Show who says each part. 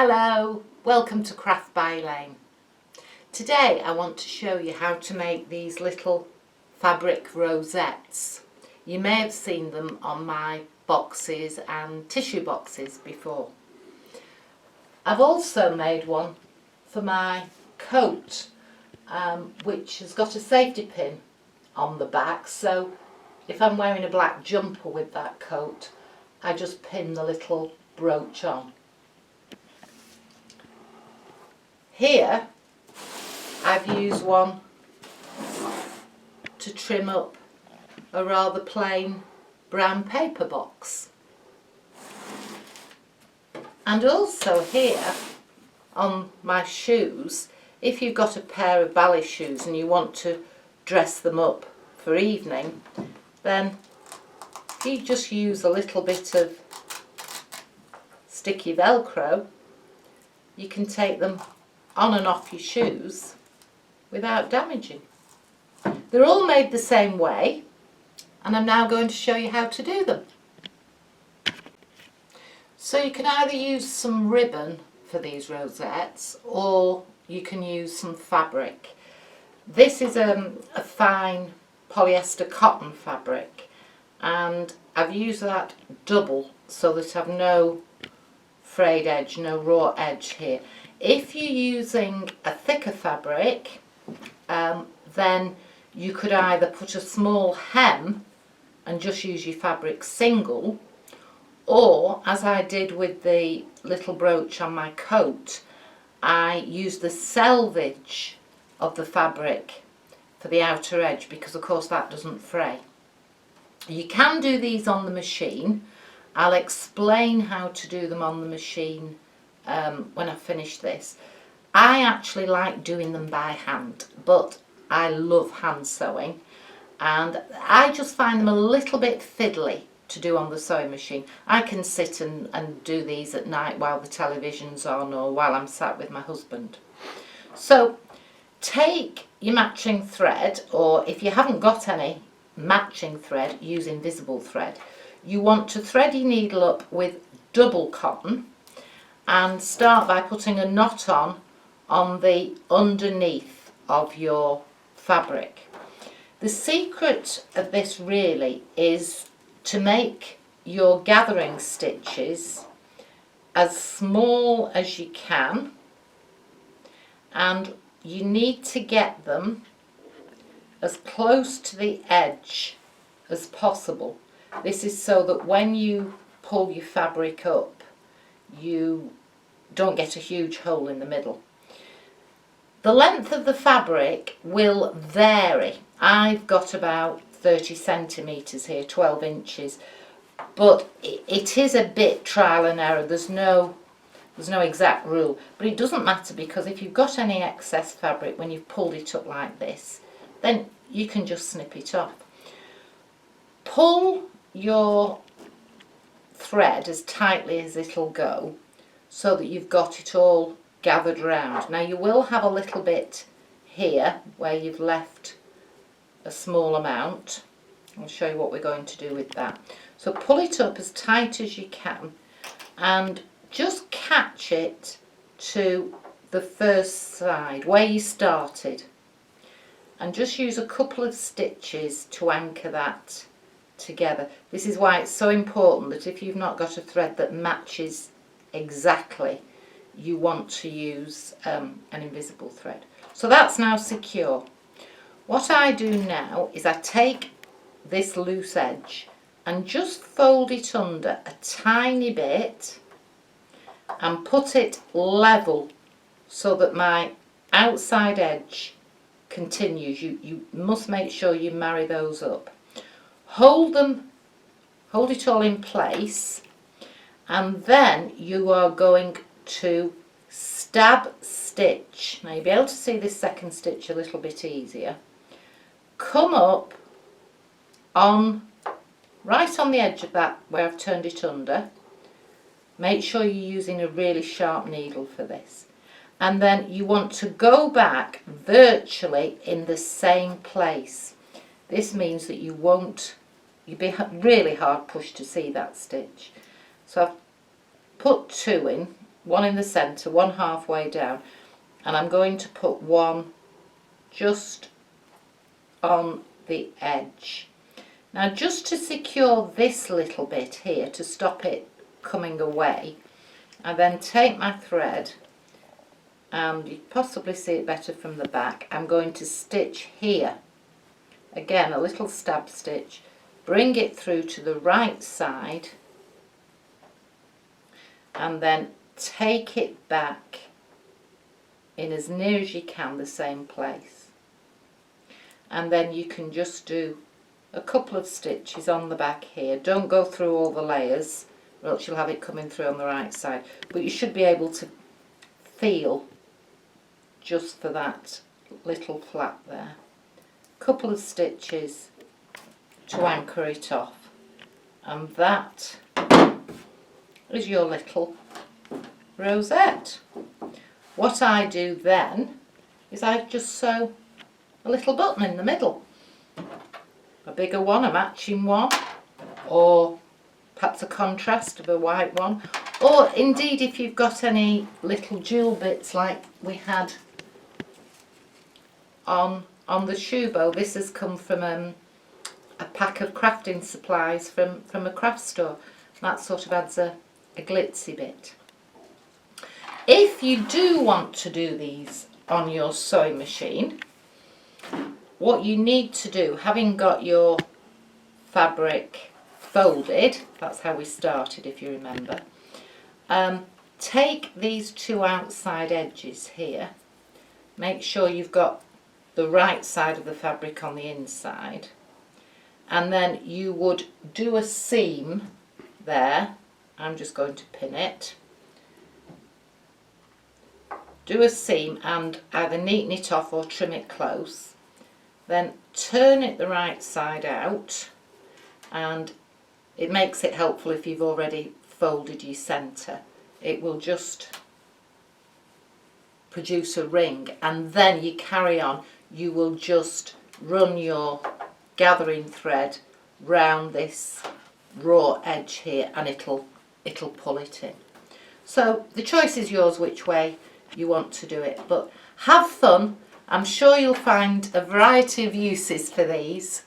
Speaker 1: Hello, welcome to Craft by Elaine. Today I want to show you how to make these little fabric rosettes. You may have seen them on my boxes and tissue boxes before. I've also made one for my coat which has got a safety pin on the back, so if I'm wearing a black jumper with that coat I just pin the little brooch on. Here I've used one to trim up a rather plain brown paper box. And also here on my shoes, if you've got a pair of ballet shoes and you want to dress them up for evening, then if you just use a little bit of sticky Velcro, you can take them on and off your shoes without damaging. They're all made the same way, and I'm now going to show you how to do them. So you can either use some ribbon for these rosettes or you can use some fabric. This is a fine polyester cotton fabric, and I've used that double so that I've no frayed edge, no raw edge here. If you're using a thicker fabric, then you could either put a small hem and just use your fabric single, or as I did with the little brooch on my coat, I used the selvage of the fabric for the outer edge because of course that doesn't fray. You can do these on the machine. I'll explain how to do them on the machine when I finish this. I actually like doing them by hand, but I love hand sewing, and I just find them a little bit fiddly to do on the sewing machine. I can sit and do these at night while the television's on or while I'm sat with my husband. So take your matching thread, or if you haven't got any matching thread, use invisible thread. You want to thread your needle up with double cotton and start by putting a knot on the underneath of your fabric. The secret of this really is to make your gathering stitches as small as you can, and you need to get them as close to the edge as possible. This is so that when you pull your fabric up, you don't get a huge hole in the middle. The length of the fabric will vary. I've got about 30 centimetres here, 12 inches, but it is a bit trial and error. There's no exact rule, but it doesn't matter, because if you've got any excess fabric when you've pulled it up like this, then you can just snip it off. Pull your thread as tightly as it'll go so that you've got it all gathered round. Now you will have a little bit here where you've left a small amount. I'll show you what we're going to do with that. So pull it up as tight as you can and just catch it to the first side where you started, and just use a couple of stitches to anchor that together. This is why it's so important that if you've not got a thread that matches exactly, you want to use an invisible thread. So that's now secure. What I do now is I take this loose edge and just fold it under a tiny bit and put it level so that my outside edge continues. You must make sure you marry those up. Hold it all in place, and then you are going to stab stitch. Now you'll be able to see this second stitch a little bit easier. Come up on right on the edge of that where I've turned it under. Make sure you're using a really sharp needle for this, and then you want to go back virtually in the same place. This means that you'll be really hard pushed to see that stitch. So I've put 2 in, one in the centre, one halfway down, and I'm going to put one just on the edge. Now just to secure this little bit here, to stop it coming away, I then take my thread, and you possibly see it better from the back. I'm going to stitch here, again a little stab stitch, bring it through to the right side, and then take it back in as near as you can the same place. And then you can just do a couple of stitches on the back here. Don't go through all the layers, or else you'll have it coming through on the right side, but you should be able to feel just for that little flap there. Couple of stitches to anchor it off, and that is your little rosette. What I do then is I just sew a little button in the middle, a bigger one, a matching one, or perhaps a contrast of a white one, or indeed if you've got any little jewel bits like we had on the shoe bow. This has come from a pack of crafting supplies from a craft store. That sort of adds a glitzy bit. If you do want to do these on your sewing machine, what you need to do, having got your fabric folded, that's how we started if you remember, take these two outside edges here, make sure you've got the right side of the fabric on the inside, and then you would do a seam there. I'm just going to pin it. Do a seam and either neaten it off or trim it close. Then turn it the right side out, and it makes it helpful if you've already folded your centre. It will just produce a ring, and then you carry on. You will just run your gathering thread round this raw edge here, and it'll pull it in. So the choice is yours which way you want to do it, but have fun. I'm sure you'll find a variety of uses for these,